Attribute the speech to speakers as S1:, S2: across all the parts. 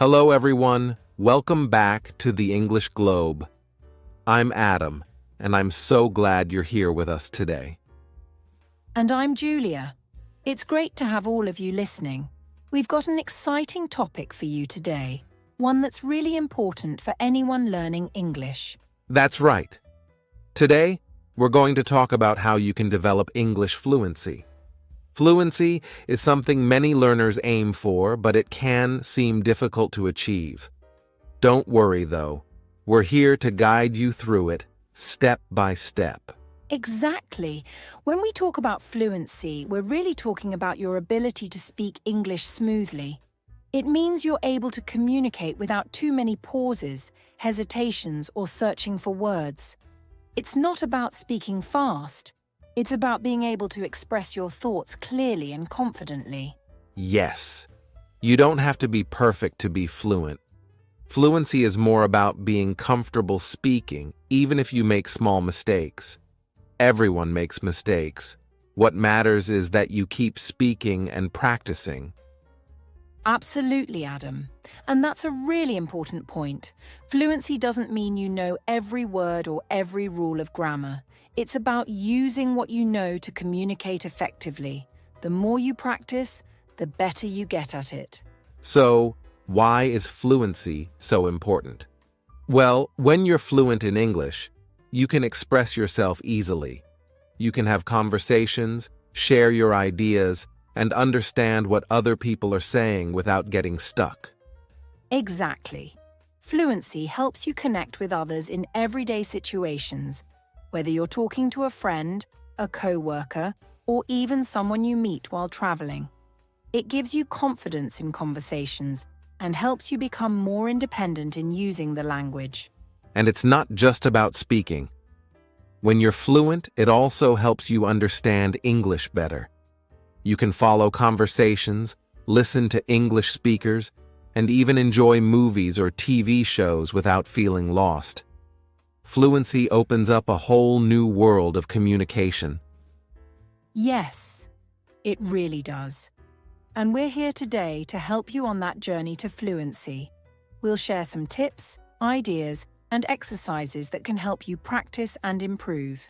S1: Hello everyone, welcome back to the English Globe. I'm Adam, and I'm so glad you're here with us today.
S2: And I'm Julia. It's great to have all of you listening. We've got an exciting topic for you today, one that's really important for anyone learning English.
S1: That's right. Today, we're going to talk about how you can develop English fluency. Fluency is something many learners aim for, but it can seem difficult to achieve. Don't worry, though. We're here to guide you through it, step by step.
S2: Exactly. When we talk about fluency, we're really talking about your ability to speak English smoothly. It means you're able to communicate without too many pauses, hesitations, or searching for words. It's not about speaking fast. It's about being able to express your thoughts clearly and confidently.
S1: Yes. You don't have to be perfect to be fluent. Fluency is more about being comfortable speaking, even if you make small mistakes. Everyone makes mistakes. What matters is that you keep speaking and practicing.
S2: Absolutely, Adam. And that's a really important point. Fluency doesn't mean you know every word or every rule of grammar. It's about using what you know to communicate effectively. The more you practice, the better you get at it.
S1: So, why is fluency so important? Well, when you're fluent in English, you can express yourself easily. You can have conversations, share your ideas, and understand what other people are saying without getting stuck.
S2: Exactly. Fluency helps you connect with others in everyday situations, whether you're talking to a friend, a co-worker, or even someone you meet while traveling. It gives you confidence in conversations and helps you become more independent in using the language.
S1: And it's not just about speaking. When you're fluent, it also helps you understand English better. You can follow conversations, listen to English speakers, and even enjoy movies or TV shows without feeling lost. Fluency opens up a whole new world of communication.
S2: Yes, it really does. And we're here today to help you on that journey to fluency. We'll share some tips, ideas, and exercises that can help you practice and improve.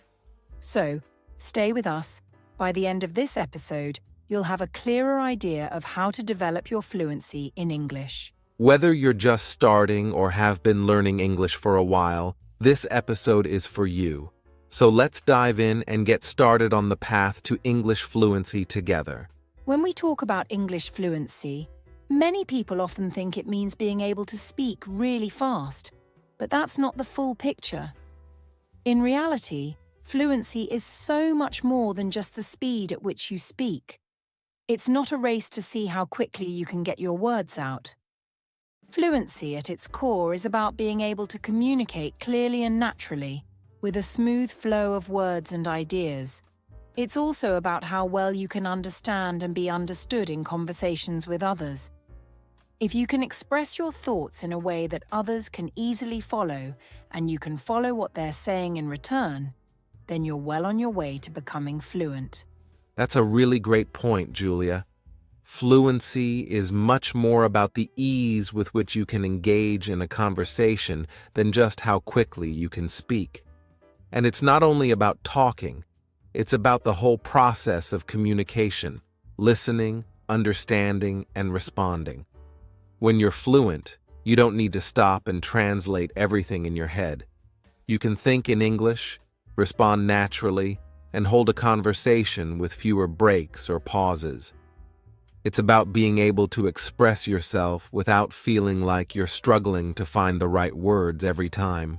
S2: So, stay with us. By the end of this episode, you'll have a clearer idea of how to develop your fluency in English.
S1: Whether you're just starting or have been learning English for a while, this episode is for you. So let's dive in and get started on the path to English fluency together.
S2: When we talk about English fluency, many people often think it means being able to speak really fast, but that's not the full picture. In reality, fluency is so much more than just the speed at which you speak. It's not a race to see how quickly you can get your words out. Fluency at its core is about being able to communicate clearly and naturally, with a smooth flow of words and ideas. It's also about how well you can understand and be understood in conversations with others. If you can express your thoughts in a way that others can easily follow, and you can follow what they're saying in return, then you're well on your way to becoming fluent.
S1: That's a really great point, Julia. Fluency is much more about the ease with which you can engage in a conversation than just how quickly you can speak. And it's not only about talking, it's about the whole process of communication, listening, understanding, and responding. When you're fluent, you don't need to stop and translate everything in your head. You can think in English, respond naturally, and hold a conversation with fewer breaks or pauses. It's about being able to express yourself without feeling like you're struggling to find the right words every time.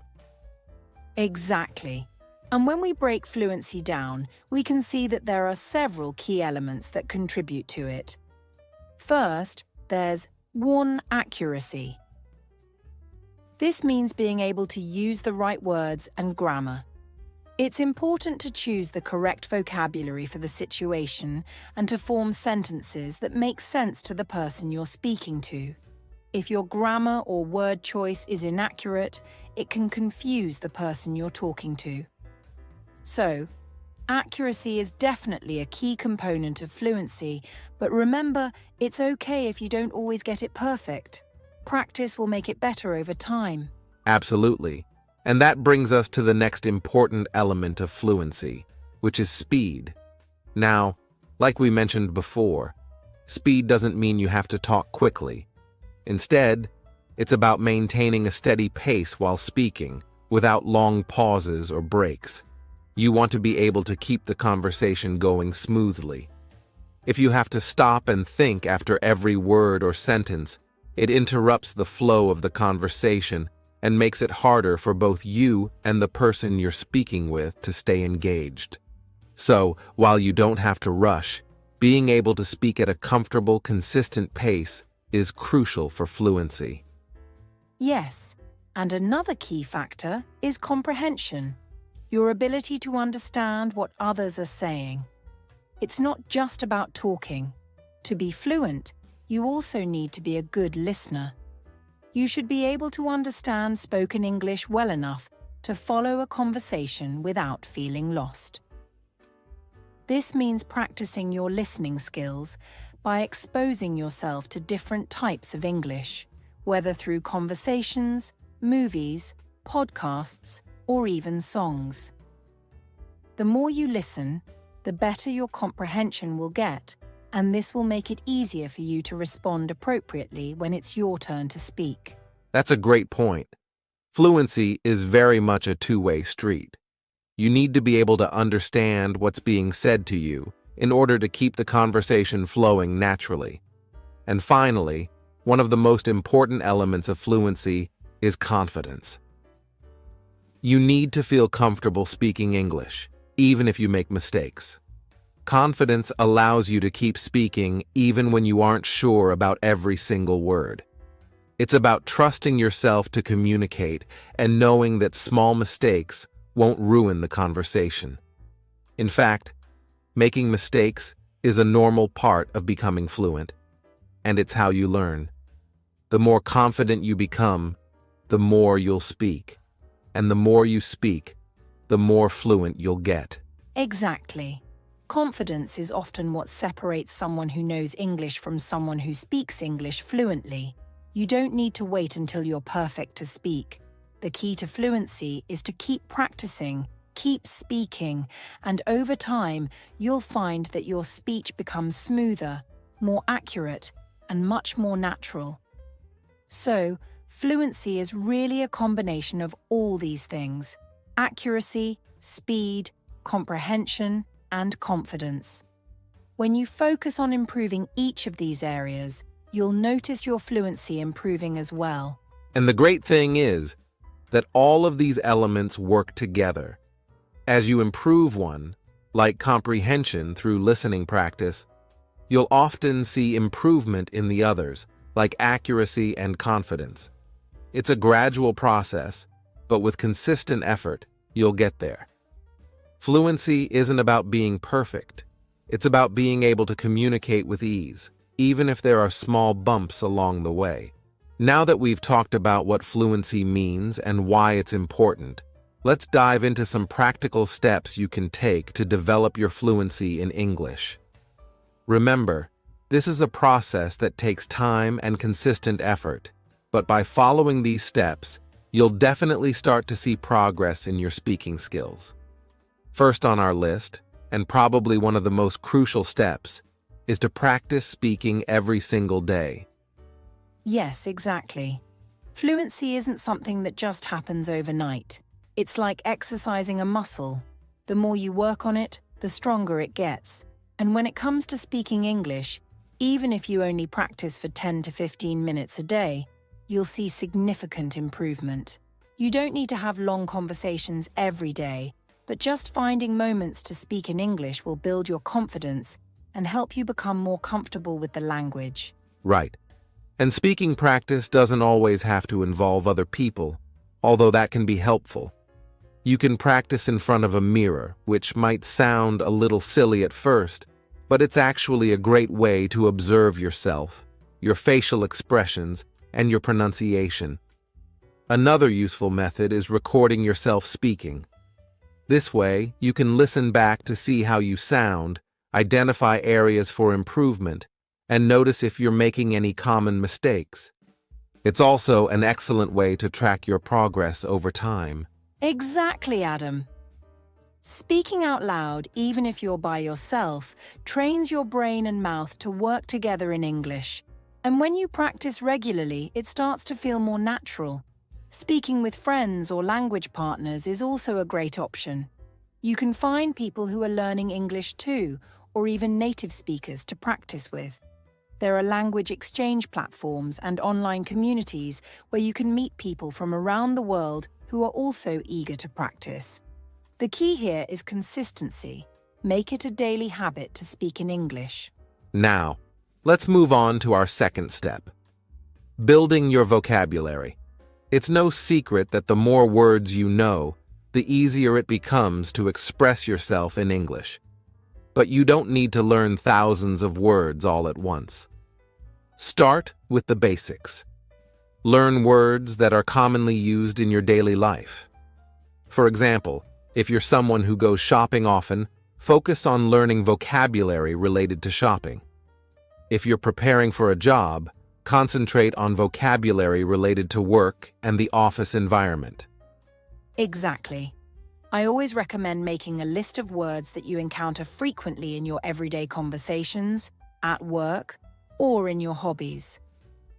S2: Exactly. And when we break fluency down, we can see that there are several key elements that contribute to it. First, there's 1. Accuracy. This means being able to use the right words and grammar. It's important to choose the correct vocabulary for the situation and to form sentences that make sense to the person you're speaking to. If your grammar or word choice is inaccurate, it can confuse the person you're talking to. So, accuracy is definitely a key component of fluency, but remember, it's okay if you don't always get it perfect. Practice will make it better over time.
S1: Absolutely. And that brings us to the next important element of fluency, which is speed. Now, like we mentioned before, speed doesn't mean you have to talk quickly. Instead, it's about maintaining a steady pace while speaking, without long pauses or breaks. You want to be able to keep the conversation going smoothly. If you have to stop and think after every word or sentence, it interrupts the flow of the conversation and makes it harder for both you and the person you're speaking with to stay engaged. So, while you don't have to rush, being able to speak at a comfortable, consistent pace is crucial for fluency.
S2: Yes, and another key factor is comprehension, your ability to understand what others are saying. It's not just about talking. To be fluent, you also need to be a good listener. You should be able to understand spoken English well enough to follow a conversation without feeling lost. This means practicing your listening skills by exposing yourself to different types of English, whether through conversations, movies, podcasts, or even songs. The more you listen, the better your comprehension will get, and this will make it easier for you to respond appropriately when it's your turn to speak.
S1: That's a great point. Fluency is very much a two-way street. You need to be able to understand what's being said to you in order to keep the conversation flowing naturally. And finally, one of the most important elements of fluency is confidence. You need to feel comfortable speaking English, even if you make mistakes. Confidence allows you to keep speaking even when you aren't sure about every single word. It's about trusting yourself to communicate and knowing that small mistakes won't ruin the conversation. In fact, making mistakes is a normal part of becoming fluent, and it's how you learn. The more confident you become, the more you'll speak, and the more you speak, the more fluent you'll get.
S2: Exactly. Confidence is often what separates someone who knows English from someone who speaks English fluently. You don't need to wait until you're perfect to speak. The key to fluency is to keep practicing, keep speaking, and over time, you'll find that your speech becomes smoother, more accurate, and much more natural. So, fluency is really a combination of all these things: accuracy, speed, comprehension, and confidence. When you focus on improving each of these areas, you'll notice your fluency improving as well.
S1: And the great thing is that all of these elements work together. As you improve one, like comprehension through listening practice, you'll often see improvement in the others, like accuracy and confidence. It's a gradual process, but with consistent effort, you'll get there. Fluency isn't about being perfect. It's about being able to communicate with ease, even if there are small bumps along the way. Now that we've talked about what fluency means and why it's important, let's dive into some practical steps you can take to develop your fluency in English. Remember, this is a process that takes time and consistent effort, but by following these steps, you'll definitely start to see progress in your speaking skills. First on our list, and probably one of the most crucial steps, is to practice speaking every single day.
S2: Yes, exactly. Fluency isn't something that just happens overnight. It's like exercising a muscle. The more you work on it, the stronger it gets. And when it comes to speaking English, even if you only practice for 10 to 15 minutes a day, you'll see significant improvement. You don't need to have long conversations every day, but just finding moments to speak in English will build your confidence and help you become more comfortable with the language.
S1: Right. And speaking practice doesn't always have to involve other people, although that can be helpful. You can practice in front of a mirror, which might sound a little silly at first, but it's actually a great way to observe yourself, your facial expressions, and your pronunciation. Another useful method is recording yourself speaking. This way, you can listen back to see how you sound, identify areas for improvement, and notice if you're making any common mistakes. It's also an excellent way to track your progress over time.
S2: Exactly, Adam. Speaking out loud, even if you're by yourself, trains your brain and mouth to work together in English. And when you practice regularly, it starts to feel more natural. Speaking with friends or language partners is also a great option. You can find people who are learning English too, or even native speakers to practice with. There are language exchange platforms and online communities where you can meet people from around the world who are also eager to practice. The key here is consistency. Make it a daily habit to speak in English.
S1: Now, let's move on to our second step. Building your vocabulary. It's no secret that the more words you know, the easier it becomes to express yourself in English. But you don't need to learn thousands of words all at once. Start with the basics. Learn words that are commonly used in your daily life. For example, if you're someone who goes shopping often, focus on learning vocabulary related to shopping. If you're preparing for a job, concentrate on vocabulary related to work and the office environment.
S2: Exactly. I always recommend making a list of words that you encounter frequently in your everyday conversations, at work, or in your hobbies.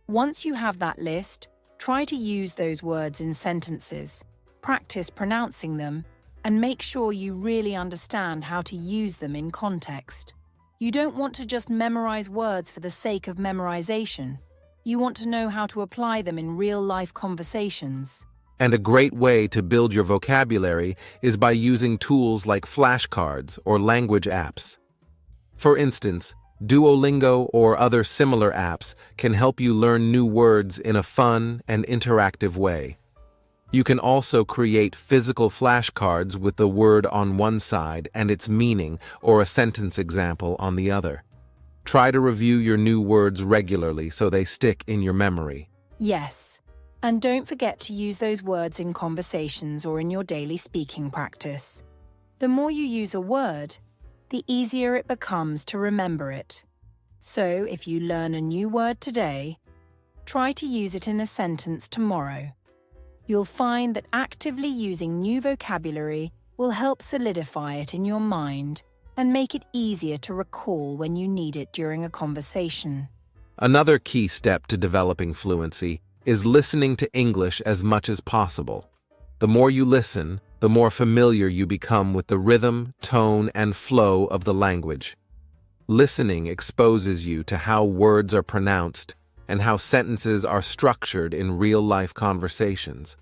S2: Once you have that list, try to use those words in sentences, practice pronouncing them, and make sure you really understand how to use them in context. You don't want to just memorize words for the sake of memorization. You want to know how to apply them in real-life conversations.
S1: And a great way to build your vocabulary is by using tools like flashcards or language apps. For instance, Duolingo or other similar apps can help you learn new words in a fun and interactive way. You can also create physical flashcards with the word on one side and its meaning or a sentence example on the other. Try to review your new words regularly so they stick in your memory.
S2: Yes, and don't forget to use those words in conversations or in your daily speaking practice. The more you use a word, the easier it becomes to remember it. So if you learn a new word today, try to use it in a sentence tomorrow. You'll find that actively using new vocabulary will help solidify it in your mind and make it easier to recall when you need it during a conversation.
S1: Another key step to developing fluency is listening to English as much as possible. The more you listen, the more familiar you become with the rhythm, tone, and flow of the language. Listening exposes you to how words are pronounced and how sentences are structured in real-life conversations.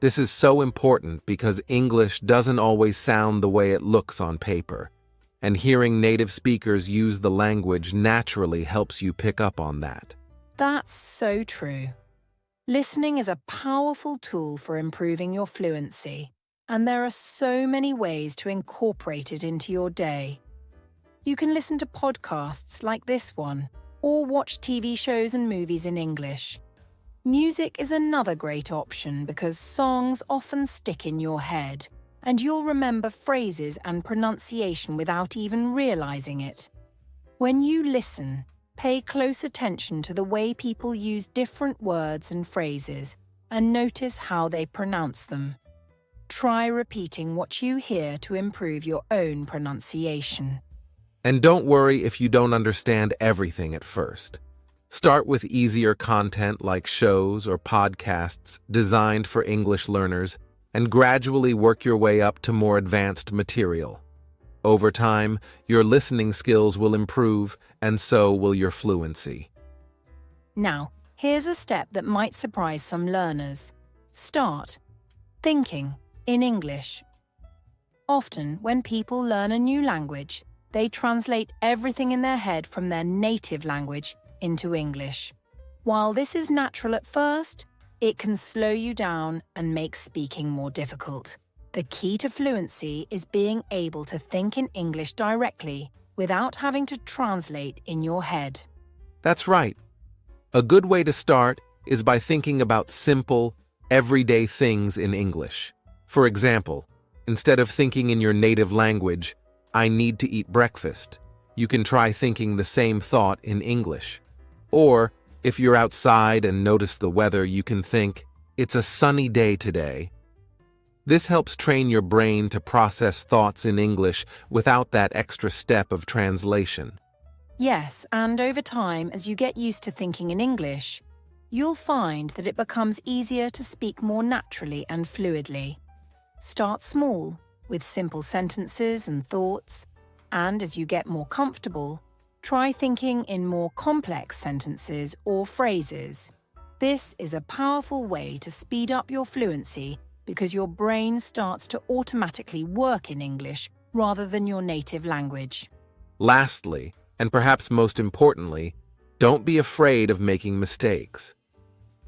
S1: This is so important because English doesn't always sound the way it looks on paper, and hearing native speakers use the language naturally helps you pick up on that.
S2: That's so true. Listening is a powerful tool for improving your fluency, and there are so many ways to incorporate it into your day. You can listen to podcasts like this one, or watch TV shows and movies in English. Music is another great option because songs often stick in your head, and you'll remember phrases and pronunciation without even realizing it. When you listen, pay close attention to the way people use different words and phrases and notice how they pronounce them. Try repeating what you hear to improve your own pronunciation.
S1: And don't worry if you don't understand everything at first. Start with easier content like shows or podcasts designed for English learners and gradually work your way up to more advanced material. Over time, your listening skills will improve, and so will your fluency.
S2: Now, here's a step that might surprise some learners. Start thinking in English. Often, when people learn a new language, they translate everything in their head from their native language into English. While this is natural at first, it can slow you down and make speaking more difficult. The key to fluency is being able to think in English directly without having to translate in your head.
S1: That's right. A good way to start is by thinking about simple, everyday things in English. For example, instead of thinking in your native language, "I need to eat breakfast," you can try thinking the same thought in English. Or, If you're outside and notice the weather, you can think, "It's a sunny day today." This helps train your brain to process thoughts in English without that extra step of translation.
S2: Yes, and over time, as you get used to thinking in English, you'll find that it becomes easier to speak more naturally and fluidly. Start small, with simple sentences and thoughts, and as you get more comfortable, try thinking in more complex sentences or phrases. This is a powerful way to speed up your fluency because your brain starts to automatically work in English rather than your native language.
S1: Lastly, and perhaps most importantly, don't be afraid of making mistakes.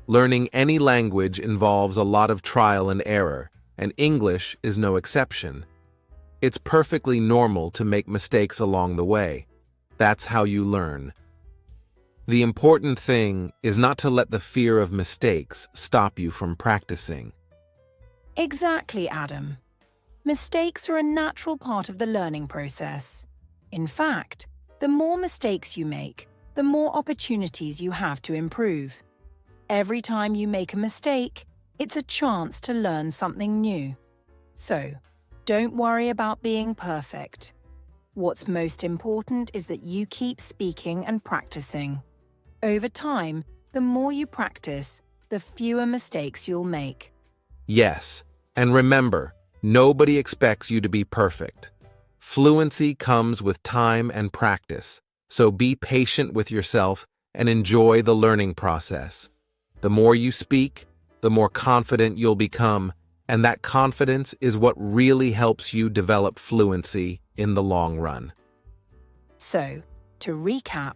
S1: Learning any language involves a lot of trial and error, and English is no exception. It's perfectly normal to make mistakes along the way. That's how you learn. The important thing is not to let the fear of mistakes stop you from practicing.
S2: Exactly, Adam. Mistakes are a natural part of the learning process. In fact, the more mistakes you make, the more opportunities you have to improve. Every time you make a mistake, it's a chance to learn something new. So, don't worry about being perfect. What's most important is that you keep speaking and practicing. Over time, the more you practice, the fewer mistakes you'll make.
S1: Yes, and remember, nobody expects you to be perfect. Fluency comes with time and practice, so be patient with yourself and enjoy the learning process. The more you speak, the more confident you'll become, and that confidence is what really helps you develop fluency in the long run.
S2: So, to recap,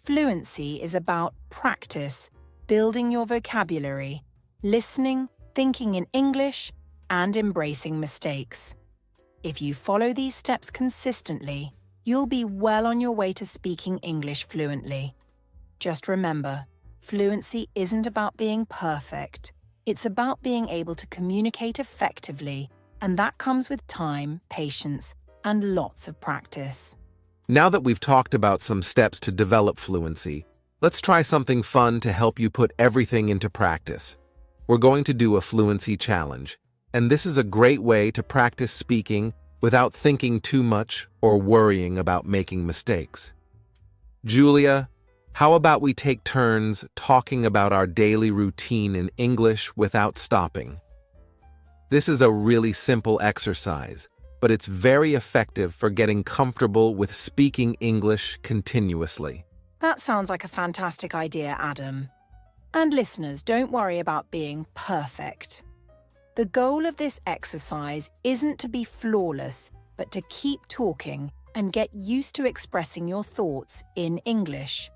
S2: fluency is about practice, building your vocabulary, listening, thinking in English, and embracing mistakes. If you follow these steps consistently, you'll be well on your way to speaking English fluently. Just remember, fluency isn't about being perfect. It's about being able to communicate effectively, and that comes with time, patience, and lots of practice.
S1: Now that we've talked about some steps to develop fluency, let's try something fun to help you put everything into practice. We're going to do a fluency challenge, and this is a great way to practice speaking without thinking too much or worrying about making mistakes. Julia, how about we take turns talking about our daily routine in English without stopping? This is a really simple exercise, but it's very effective for getting comfortable with speaking English continuously.
S2: That sounds like a fantastic idea, Adam. And listeners, don't worry about being perfect. The goal of this exercise isn't to be flawless, but to keep talking and get used to expressing your thoughts in English.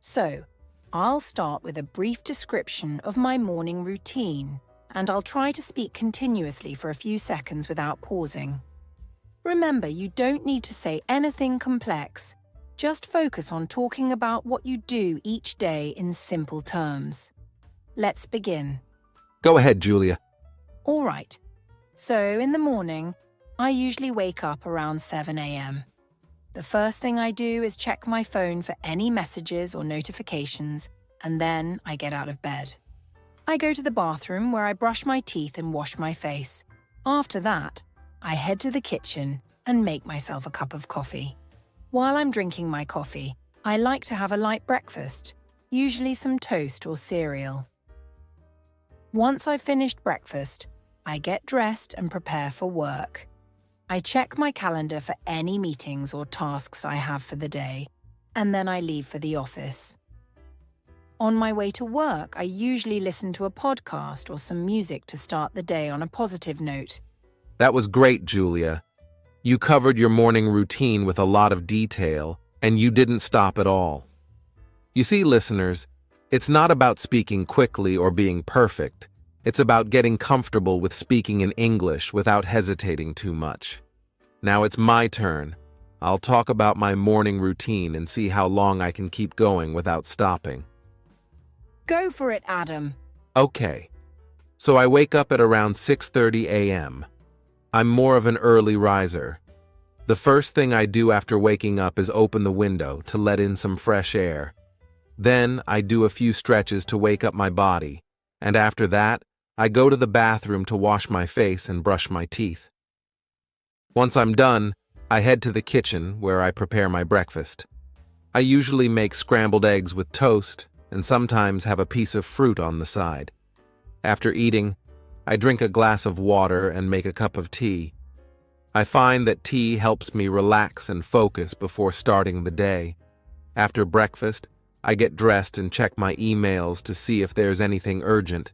S2: So, I'll start with a brief description of my morning routine, and I'll try to speak continuously for a few seconds without pausing. Remember, you don't need to say anything complex. Just focus on talking about what you do each day in simple terms. Let's begin.
S1: Go ahead, Julia.
S2: All right. So, in the morning, I usually wake up around 7 a.m. The first thing I do is check my phone for any messages or notifications, and then I get out of bed. I go to the bathroom where I brush my teeth and wash my face. After that, I head to the kitchen and make myself a cup of coffee. While I'm drinking my coffee, I like to have a light breakfast, usually some toast or cereal. Once I've finished breakfast, I get dressed and prepare for work. I check my calendar for any meetings or tasks I have for the day, and then I leave for the office. On my way to work, I usually listen to a podcast or some music to start the day on a positive note.
S1: That was great, Julia. You covered your morning routine with a lot of detail, and you didn't stop at all. You see, listeners, it's not about speaking quickly or being perfect. It's about getting comfortable with speaking in English without hesitating too much. Now it's my turn. I'll talk about my morning routine and see how long I can keep going without stopping.
S2: Go for it, Adam.
S1: Okay. So I wake up at around 6:30 a.m. I'm more of an early riser. The first thing I do after waking up is open the window to let in some fresh air. Then I do a few stretches to wake up my body, and after that, I go to the bathroom to wash my face and brush my teeth. Once I'm done, I head to the kitchen where I prepare my breakfast. I usually make scrambled eggs with toast and sometimes have a piece of fruit on the side. After eating, I drink a glass of water and make a cup of tea. I find that tea helps me relax and focus before starting the day. After breakfast, I get dressed and check my emails to see if there's anything urgent.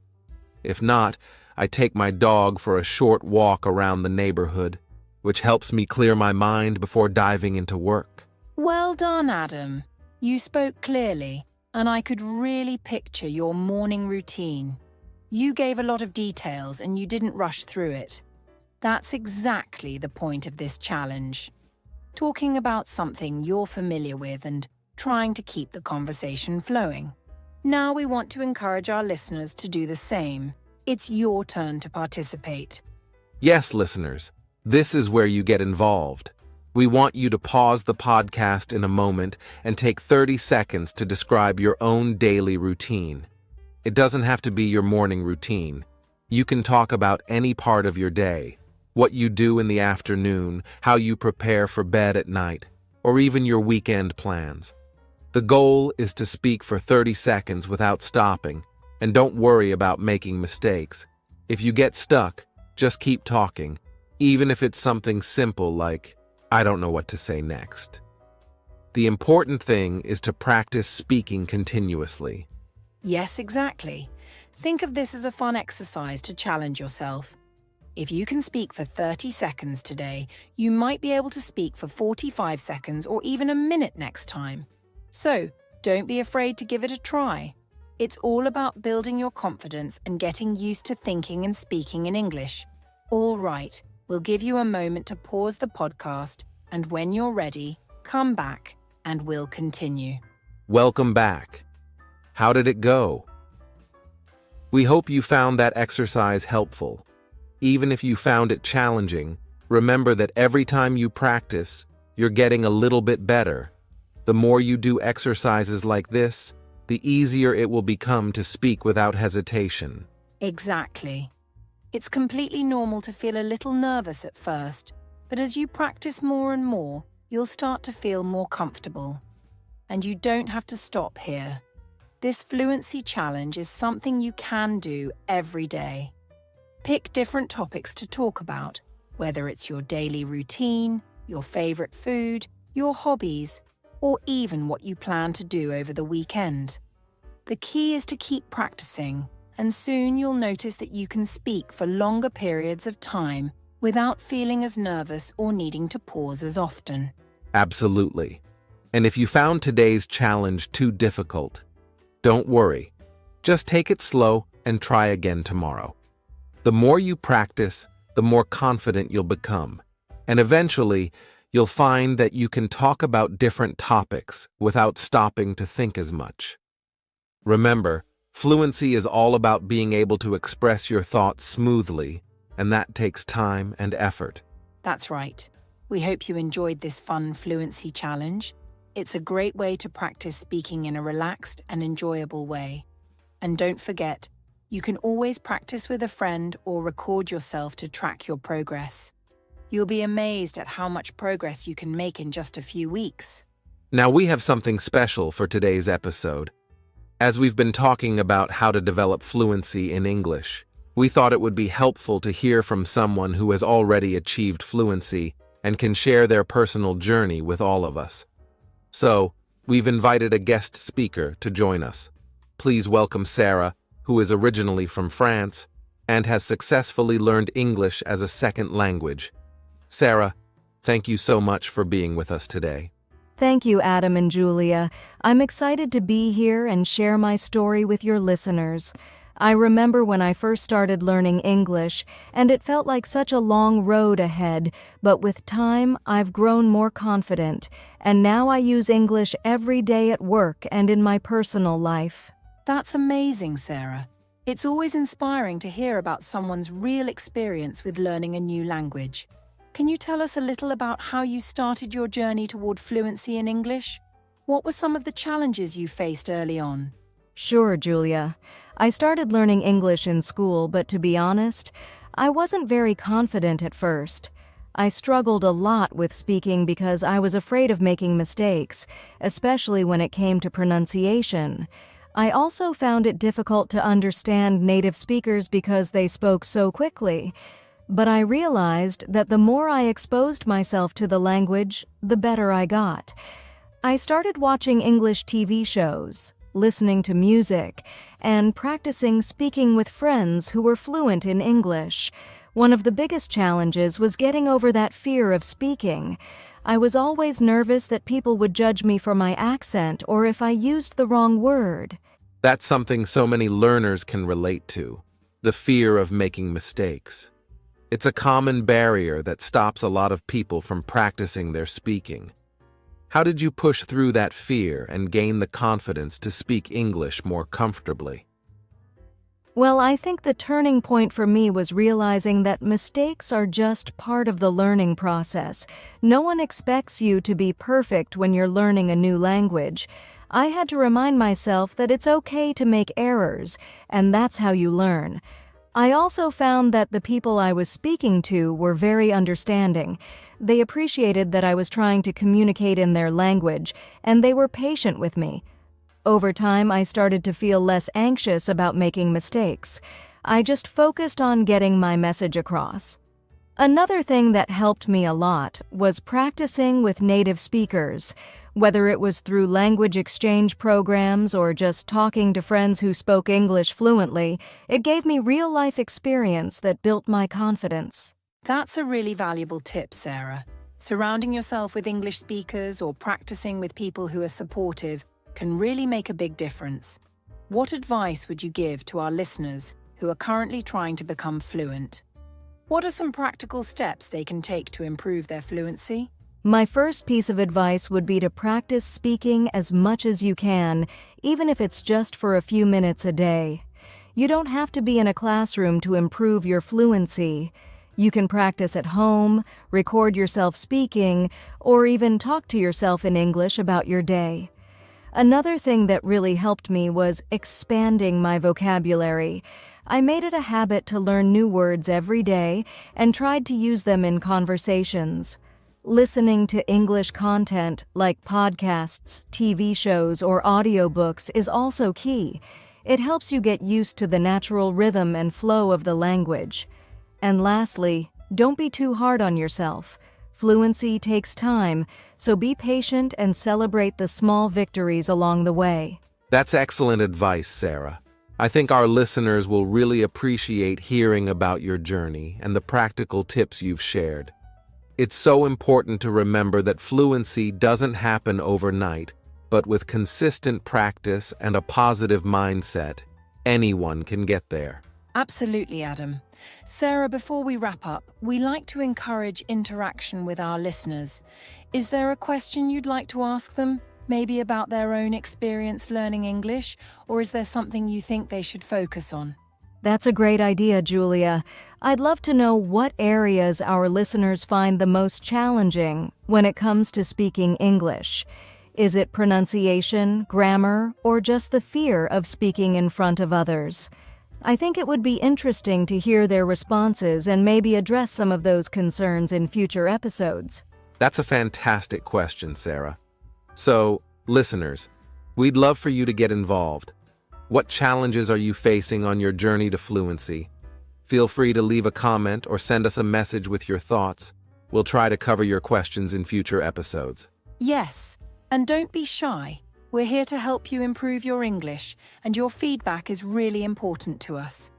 S1: If not, I take my dog for a short walk around the neighborhood, which helps me clear my mind before diving into work.
S2: Well done, Adam. You spoke clearly, and I could really picture your morning routine. You gave a lot of details and you didn't rush through it. That's exactly the point of this challenge. Talking about something you're familiar with and trying to keep the conversation flowing. Now we want to encourage our listeners to do the same. It's your turn to participate.
S1: Yes, listeners, this is where you get involved. We want you to pause the podcast in a moment and take 30 seconds to describe your own daily routine. It doesn't have to be your morning routine. You can talk about any part of your day, what you do in the afternoon, how you prepare for bed at night, or even your weekend plans. The goal is to speak for 30 seconds without stopping, and don't worry about making mistakes. If you get stuck, just keep talking, even if it's something simple like, "I don't know what to say next." The important thing is to practice speaking continuously.
S2: Yes, exactly. Think of this as a fun exercise to challenge yourself. If you can speak for 30 seconds today, you might be able to speak for 45 seconds or even a minute next time. So, don't be afraid to give it a try. It's all about building your confidence and getting used to thinking and speaking in English. All right, we'll give you a moment to pause the podcast, and when you're ready, come back and we'll continue.
S1: Welcome back. How did it go? We hope you found that exercise helpful. Even if you found it challenging, remember that every time you practice, you're getting a little bit better. The more you do exercises like this, the easier it will become to speak without hesitation.
S2: Exactly. It's completely normal to feel a little nervous at first, but as you practice more and more, you'll start to feel more comfortable. And you don't have to stop here. This fluency challenge is something you can do every day. Pick different topics to talk about, whether it's your daily routine, your favorite food, your hobbies, or even what you plan to do over the weekend. The key is to keep practicing, and soon you'll notice that you can speak for longer periods of time without feeling as nervous or needing to pause as often.
S1: Absolutely. And if you found today's challenge too difficult, don't worry. Just take it slow and try again tomorrow. The more you practice, the more confident you'll become, and eventually, you'll find that you can talk about different topics without stopping to think as much. Remember, fluency is all about being able to express your thoughts smoothly, and that takes time and effort.
S2: That's right. We hope you enjoyed this fun fluency challenge. It's a great way to practice speaking in a relaxed and enjoyable way. And don't forget, you can always practice with a friend or record yourself to track your progress. You'll be amazed at how much progress you can make in just a few weeks.
S1: Now we have something special for today's episode. As we've been talking about how to develop fluency in English, we thought it would be helpful to hear from someone who has already achieved fluency and can share their personal journey with all of us. So, we've invited a guest speaker to join us. Please welcome Sarah, who is originally from France and has successfully learned English as a second language. Sarah, thank you so much for being with us today.
S3: Thank you, Adam and Julia. I'm excited to be here and share my story with your listeners. I remember when I first started learning English, and it felt like such a long road ahead, but with time, I've grown more confident, and now I use English every day at work and in my personal life.
S2: That's amazing, Sarah. It's always inspiring to hear about someone's real experience with learning a new language. Can you tell us a little about how you started your journey toward fluency in English? What were some of the challenges you faced early on?
S3: Sure, Julia. I started learning English in school, but to be honest, I wasn't very confident at first. I struggled a lot with speaking because I was afraid of making mistakes, especially when it came to pronunciation. I also found it difficult to understand native speakers because they spoke so quickly. But I realized that the more I exposed myself to the language, the better I got. I started watching English TV shows, listening to music, and practicing speaking with friends who were fluent in English. One of the biggest challenges was getting over that fear of speaking. I was always nervous that people would judge me for my accent or if I used the wrong word.
S1: That's something so many learners can relate to, the fear of making mistakes. It's a common barrier that stops a lot of people from practicing their speaking. How did you push through that fear and gain the confidence to speak English more comfortably?
S3: Well, I think the turning point for me was realizing that mistakes are just part of the learning process. No one expects you to be perfect when you're learning a new language. I had to remind myself that it's okay to make errors, and that's how you learn. I also found that the people I was speaking to were very understanding. They appreciated that I was trying to communicate in their language, and they were patient with me. Over time, I started to feel less anxious about making mistakes. I just focused on getting my message across. Another thing that helped me a lot was practicing with native speakers. Whether it was through language exchange programs or just talking to friends who spoke English fluently, it gave me real-life experience that built my confidence.
S2: That's a really valuable tip, Sarah. Surrounding yourself with English speakers or practicing with people who are supportive can really make a big difference. What advice would you give to our listeners who are currently trying to become fluent? What are some practical steps they can take to improve their fluency?
S3: My first piece of advice would be to practice speaking as much as you can, even if it's just for a few minutes a day. You don't have to be in a classroom to improve your fluency. You can practice at home, record yourself speaking, or even talk to yourself in English about your day. Another thing that really helped me was expanding my vocabulary. I made it a habit to learn new words every day and tried to use them in conversations. Listening to English content like podcasts, TV shows, or audiobooks is also key. It helps you get used to the natural rhythm and flow of the language. And lastly, don't be too hard on yourself. Fluency takes time, so be patient and celebrate the small victories along the way.
S1: That's excellent advice, Sarah. I think our listeners will really appreciate hearing about your journey and the practical tips you've shared. It's so important to remember that fluency doesn't happen overnight, but with consistent practice and a positive mindset, anyone can get there.
S2: Absolutely, Adam. Sarah, before we wrap up, we like to encourage interaction with our listeners. Is there a question you'd like to ask them? Maybe about their own experience learning English, or is there something you think they should focus on?
S3: That's a great idea, Julia. I'd love to know what areas our listeners find the most challenging when it comes to speaking English. Is it pronunciation, grammar, or just the fear of speaking in front of others? I think it would be interesting to hear their responses and maybe address some of those concerns in future episodes.
S1: That's a fantastic question, Sarah. So, listeners, we'd love for you to get involved. What challenges are you facing on your journey to fluency? Feel free to leave a comment or send us a message with your thoughts. We'll try to cover your questions in future episodes.
S2: Yes, and don't be shy. We're here to help you improve your English, and your feedback is really important to us.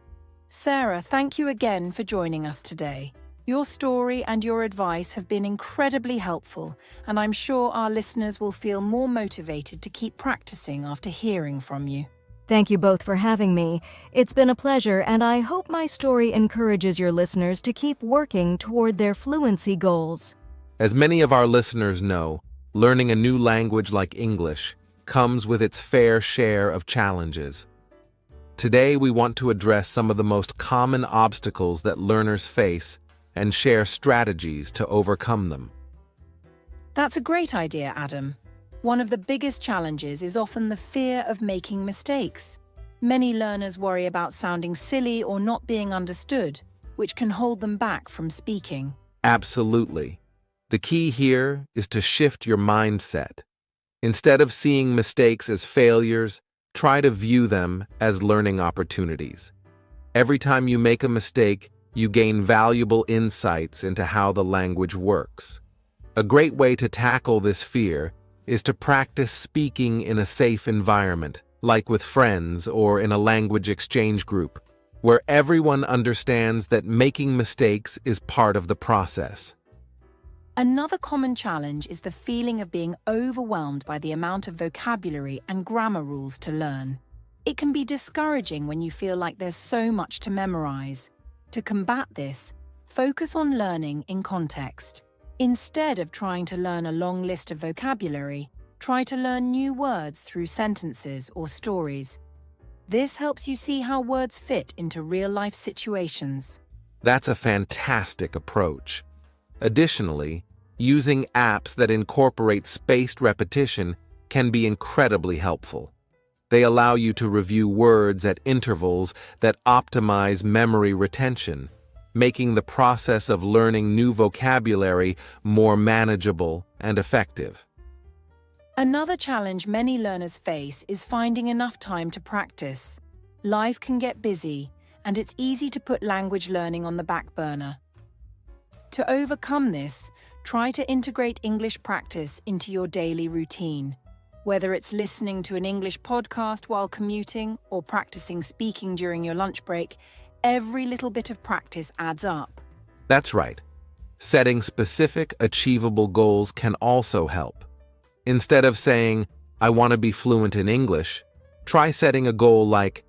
S2: Sarah, thank you again for joining us today. Your story and your advice have been incredibly helpful, and I'm sure our listeners will feel more motivated to keep practicing after hearing from you.
S3: Thank you both for having me. It's been a pleasure, and I hope my story encourages your listeners to keep working toward their fluency goals.
S1: As many of our listeners know, learning a new language like English comes with its fair share of challenges. Today, we want to address some of the most common obstacles that learners face and share strategies to overcome them.
S2: That's a great idea, Adam. One of the biggest challenges is often the fear of making mistakes. Many learners worry about sounding silly or not being understood, which can hold them back from speaking.
S1: Absolutely. The key here is to shift your mindset. Instead of seeing mistakes as failures, try to view them as learning opportunities. Every time you make a mistake, you gain valuable insights into how the language works. A great way to tackle this fear is to practice speaking in a safe environment, like with friends or in a language exchange group, where everyone understands that making mistakes is part of the process.
S2: Another common challenge is the feeling of being overwhelmed by the amount of vocabulary and grammar rules to learn. It can be discouraging when you feel like there's so much to memorize. To combat this, focus on learning in context. Instead of trying to learn a long list of vocabulary, try to learn new words through sentences or stories. This helps you see how words fit into real-life situations.
S1: That's a fantastic approach. Additionally, using apps that incorporate spaced repetition can be incredibly helpful. They allow you to review words at intervals that optimize memory retention, making the process of learning new vocabulary more manageable and effective.
S2: Another challenge many learners face is finding enough time to practice. Life can get busy, and it's easy to put language learning on the back burner. To overcome this, try to integrate English practice into your daily routine. Whether it's listening to an English podcast while commuting or practicing speaking during your lunch break, every little bit of practice adds up.
S1: That's right. Setting specific, achievable goals can also help. Instead of saying, "I want to be fluent in English," try setting a goal like,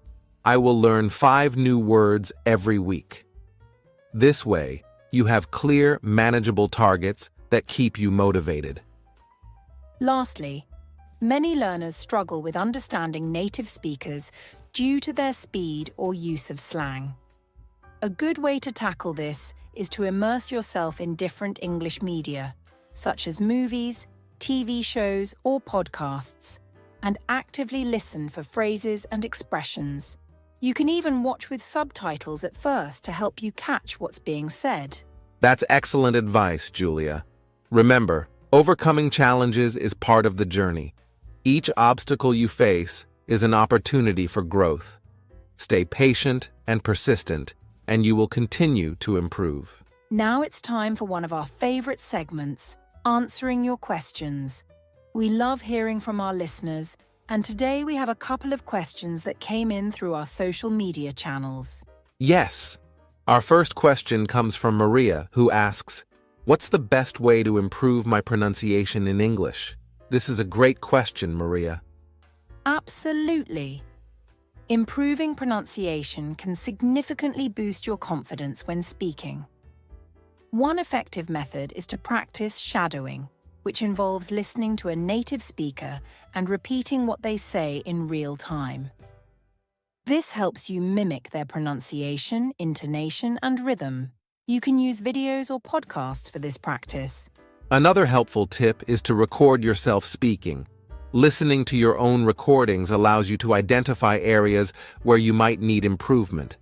S1: "I will learn 5 new words every week." This way, you have clear, manageable targets that keep you motivated.
S2: Lastly, many learners struggle with understanding native speakers due to their speed or use of slang. A good way to tackle this is to immerse yourself in different English media, such as movies, TV shows, or podcasts, and actively listen for phrases and expressions. You can even watch with subtitles at first to help you catch what's being said.
S1: That's excellent advice, Julia. Remember, overcoming challenges is part of the journey. Each obstacle you face is an opportunity for growth. Stay patient and persistent, and you will continue to improve.
S2: Now it's time for one of our favorite segments, Answering Your Questions. We love hearing from our listeners, and today we have a couple of questions that came in through our social media channels.
S1: Yes. Our first question comes from Maria, who asks, "What's the best way to improve my pronunciation in English?" This is a great question, Maria.
S2: Absolutely. Improving pronunciation can significantly boost your confidence when speaking. One effective method is to practice shadowing, which involves listening to a native speaker and repeating what they say in real time. This helps you mimic their pronunciation, intonation, and rhythm. You can use videos or podcasts for this practice.
S1: Another helpful tip is to record yourself speaking. Listening to your own recordings allows you to identify areas where you might need improvement.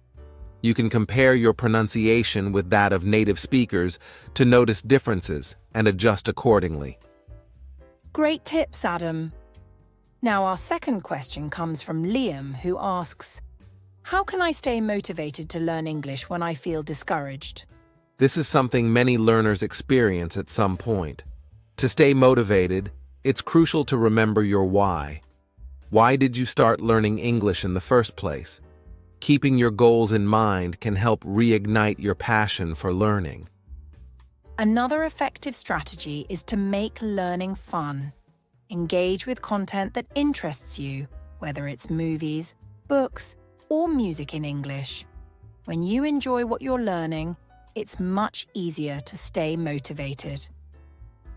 S1: You can compare your pronunciation with that of native speakers to notice differences and adjust accordingly.
S2: Great tips, Adam. Now our second question comes from Liam, who asks, "How can I stay motivated to learn English when I feel discouraged?"
S1: This is something many learners experience at some point. To stay motivated, it's crucial to remember your why. Why did you start learning English in the first place? Keeping your goals in mind can help reignite your passion for learning.
S2: Another effective strategy is to make learning fun. Engage with content that interests you, whether it's movies, books, or music in English. When you enjoy what you're learning, it's much easier to stay motivated.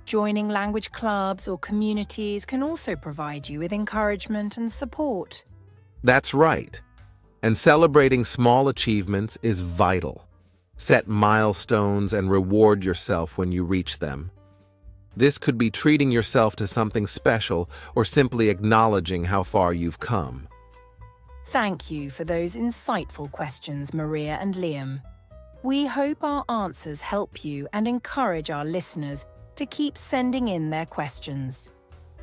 S2: Joining language clubs or communities can also provide you with encouragement and support.
S1: That's right. And celebrating small achievements is vital. Set milestones and reward yourself when you reach them. This could be treating yourself to something special or simply acknowledging how far you've come.
S2: Thank you for those insightful questions, Maria and Liam. We hope our answers help you and encourage our listeners to keep sending in their questions.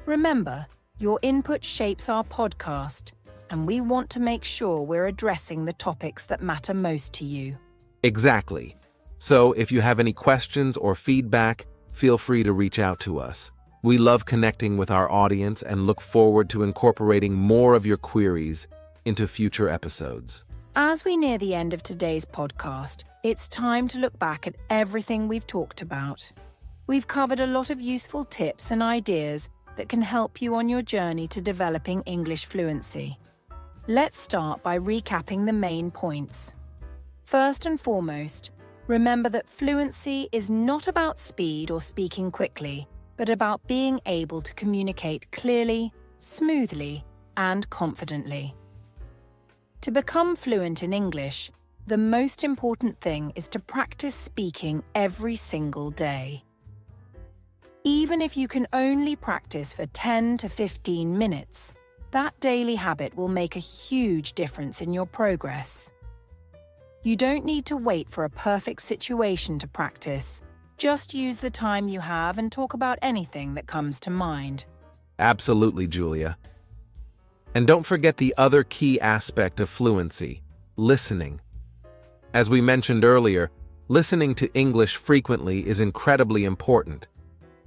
S2: Remember, your input shapes our podcast, and we want to make sure we're addressing the topics that matter most to you.
S1: Exactly. So if you have any questions or feedback, feel free to reach out to us. We love connecting with our audience and look forward to incorporating more of your queries into future episodes.
S2: As we near the end of today's podcast, it's time to look back at everything we've talked about. We've covered a lot of useful tips and ideas that can help you on your journey to developing English fluency. Let's start by recapping the main points. First and foremost, remember that fluency is not about speed or speaking quickly, but about being able to communicate clearly, smoothly, and confidently. To become fluent in English, the most important thing is to practice speaking every single day. Even if you can only practice for 10 to 15 minutes, that daily habit will make a huge difference in your progress. You don't need to wait for a perfect situation to practice. Just use the time you have and talk about anything that comes to mind.
S1: Absolutely, Julia. And don't forget the other key aspect of fluency, listening. As we mentioned earlier, listening to English frequently is incredibly important.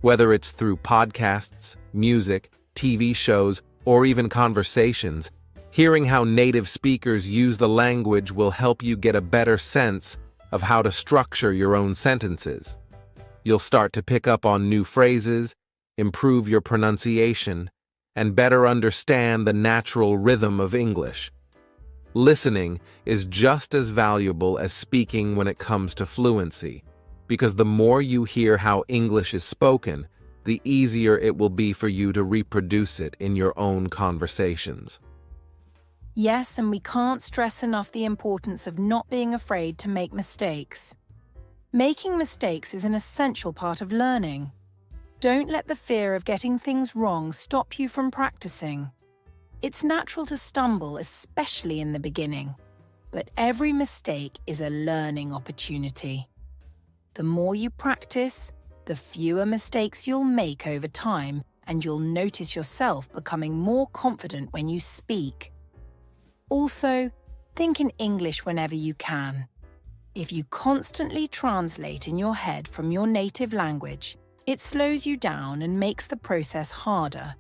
S1: Whether it's through podcasts, music, TV shows, or even conversations, hearing how native speakers use the language will help you get a better sense of how to structure your own sentences. You'll start to pick up on new phrases, improve your pronunciation, and better understand the natural rhythm of English. Listening is just as valuable as speaking when it comes to fluency, because the more you hear how English is spoken, the easier it will be for you to reproduce it in your own conversations.
S2: Yes, and we can't stress enough the importance of not being afraid to make mistakes. Making mistakes is an essential part of learning. Don't let the fear of getting things wrong stop you from practicing. It's natural to stumble, especially in the beginning, but every mistake is a learning opportunity. The more you practice, the fewer mistakes you'll make over time, and you'll notice yourself becoming more confident when you speak. Also, think in English whenever you can. If you constantly translate in your head from your native language, it slows you down and makes the process harder.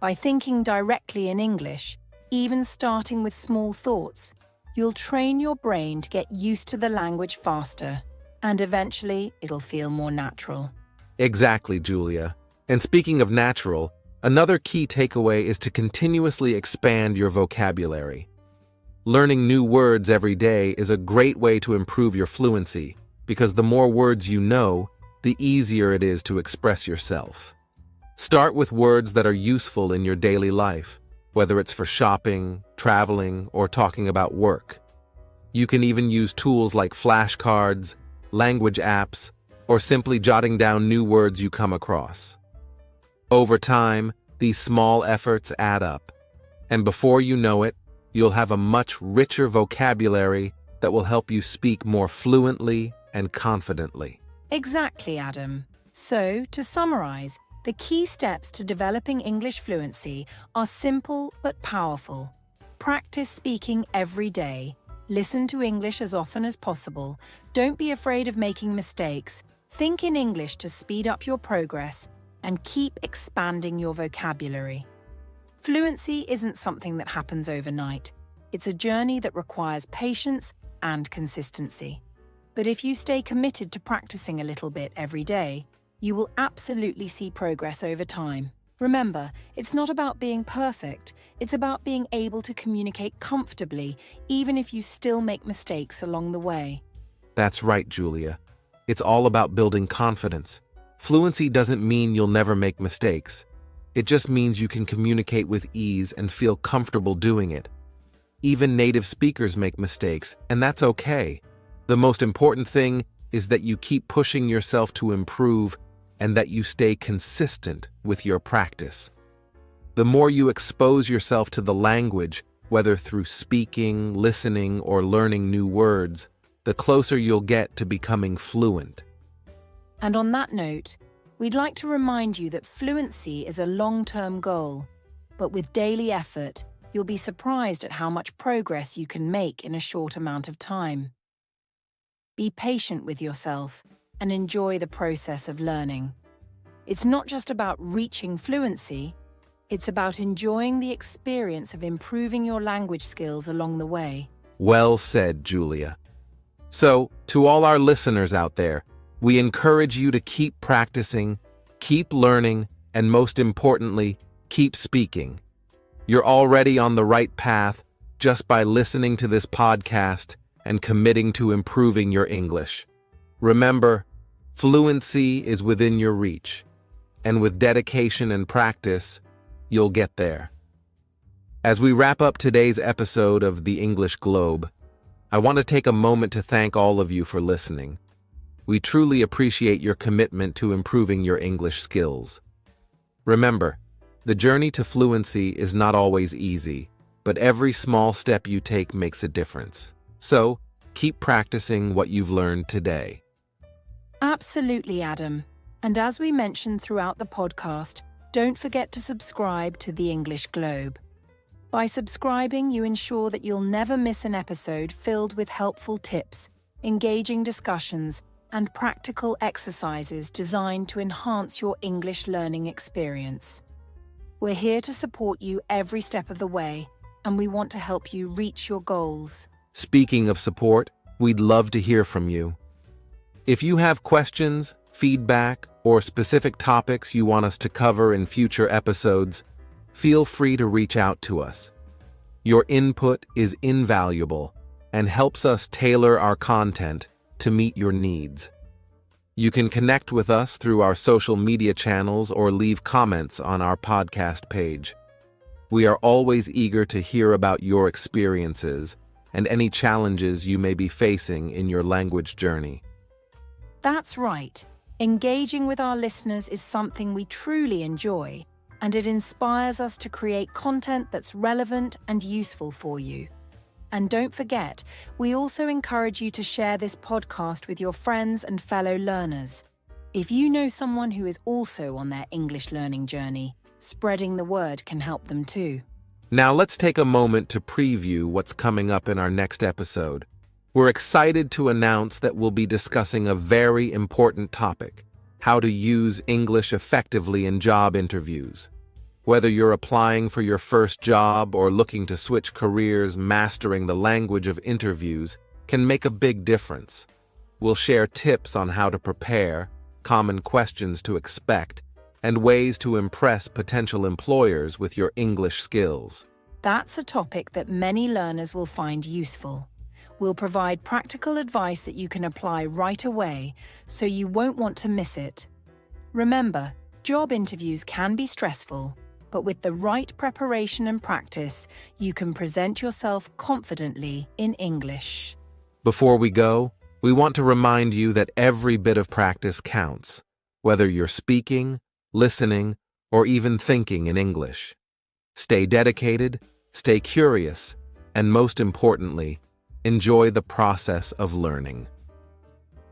S2: By thinking directly in English, even starting with small thoughts, you'll train your brain to get used to the language faster, and eventually it'll feel more natural.
S1: Exactly, Julia. And speaking of natural, another key takeaway is to continuously expand your vocabulary. Learning new words every day is a great way to improve your fluency, because the more words you know, the easier it is to express yourself. Start with words that are useful in your daily life, whether it's for shopping, traveling, or talking about work. You can even use tools like flashcards, language apps, or simply jotting down new words you come across. Over time, these small efforts add up, and before you know it, you'll have a much richer vocabulary that will help you speak more fluently and confidently.
S2: Exactly, Adam. So, to summarize, the key steps to developing English fluency are simple but powerful. Practice speaking every day. Listen to English as often as possible. Don't be afraid of making mistakes. Think in English to speed up your progress, and keep expanding your vocabulary. Fluency isn't something that happens overnight. It's a journey that requires patience and consistency. But if you stay committed to practicing a little bit every day, you will absolutely see progress over time. Remember, it's not about being perfect. It's about being able to communicate comfortably, even if you still make mistakes along the way.
S1: That's right, Julia. It's all about building confidence. Fluency doesn't mean you'll never make mistakes. It just means you can communicate with ease and feel comfortable doing it. Even native speakers make mistakes, and that's okay. The most important thing is that you keep pushing yourself to improve and that you stay consistent with your practice. The more you expose yourself to the language, whether through speaking, listening, or learning new words, the closer you'll get to becoming fluent.
S2: And on that note, we'd like to remind you that fluency is a long-term goal, but with daily effort, you'll be surprised at how much progress you can make in a short amount of time. Be patient with yourself and enjoy the process of learning. It's not just about reaching fluency, it's about enjoying the experience of improving your language skills along the way.
S1: Well said, Julia. So, to all our listeners out there, we encourage you to keep practicing, keep learning, and most importantly, keep speaking. You're already on the right path just by listening to this podcast and committing to improving your English. Remember, fluency is within your reach, and with dedication and practice, you'll get there. As we wrap up today's episode of The English Globe, I want to take a moment to thank all of you for listening. We truly appreciate your commitment to improving your English skills. Remember, the journey to fluency is not always easy, but every small step you take makes a difference. So, keep practicing what you've learned today.
S2: Absolutely, Adam. And as we mentioned throughout the podcast, don't forget to subscribe to The English Globe. By subscribing, you ensure that you'll never miss an episode filled with helpful tips, engaging discussions, and practical exercises designed to enhance your English learning experience. We're here to support you every step of the way, and we want to help you reach your goals.
S1: Speaking of support, we'd love to hear from you. If you have questions, feedback, or specific topics you want us to cover in future episodes, feel free to reach out to us. Your input is invaluable and helps us tailor our content to meet your needs. You can connect with us through our social media channels or leave comments on our podcast page. We are always eager to hear about your experiences and any challenges you may be facing in your language journey.
S2: That's right. Engaging with our listeners is something we truly enjoy, and it inspires us to create content that's relevant and useful for you. And don't forget, we also encourage you to share this podcast with your friends and fellow learners. If you know someone who is also on their English learning journey, spreading the word can help them too.
S1: Now let's take a moment to preview what's coming up in our next episode. We're excited to announce that we'll be discussing a very important topic: how to use English effectively in job interviews. Whether you're applying for your first job or looking to switch careers, mastering the language of interviews can make a big difference. We'll share tips on how to prepare, common questions to expect, and ways to impress potential employers with your English skills.
S2: That's a topic that many learners will find useful. We'll provide practical advice that you can apply right away, so you won't want to miss it. Remember, job interviews can be stressful, but with the right preparation and practice, you can present yourself confidently in English.
S1: Before we go, we want to remind you that every bit of practice counts, whether you're speaking, listening, or even thinking in English. Stay dedicated, stay curious, and most importantly, enjoy the process of learning.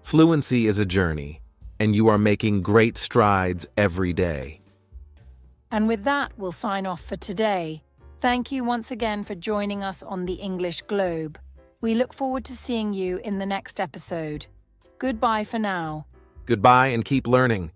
S1: Fluency is a journey, and you are making great strides every day.
S2: And with that, we'll sign off for today. Thank you once again for joining us on the English Globe. We look forward to seeing you in the next episode. Goodbye for now.
S1: Goodbye and keep learning.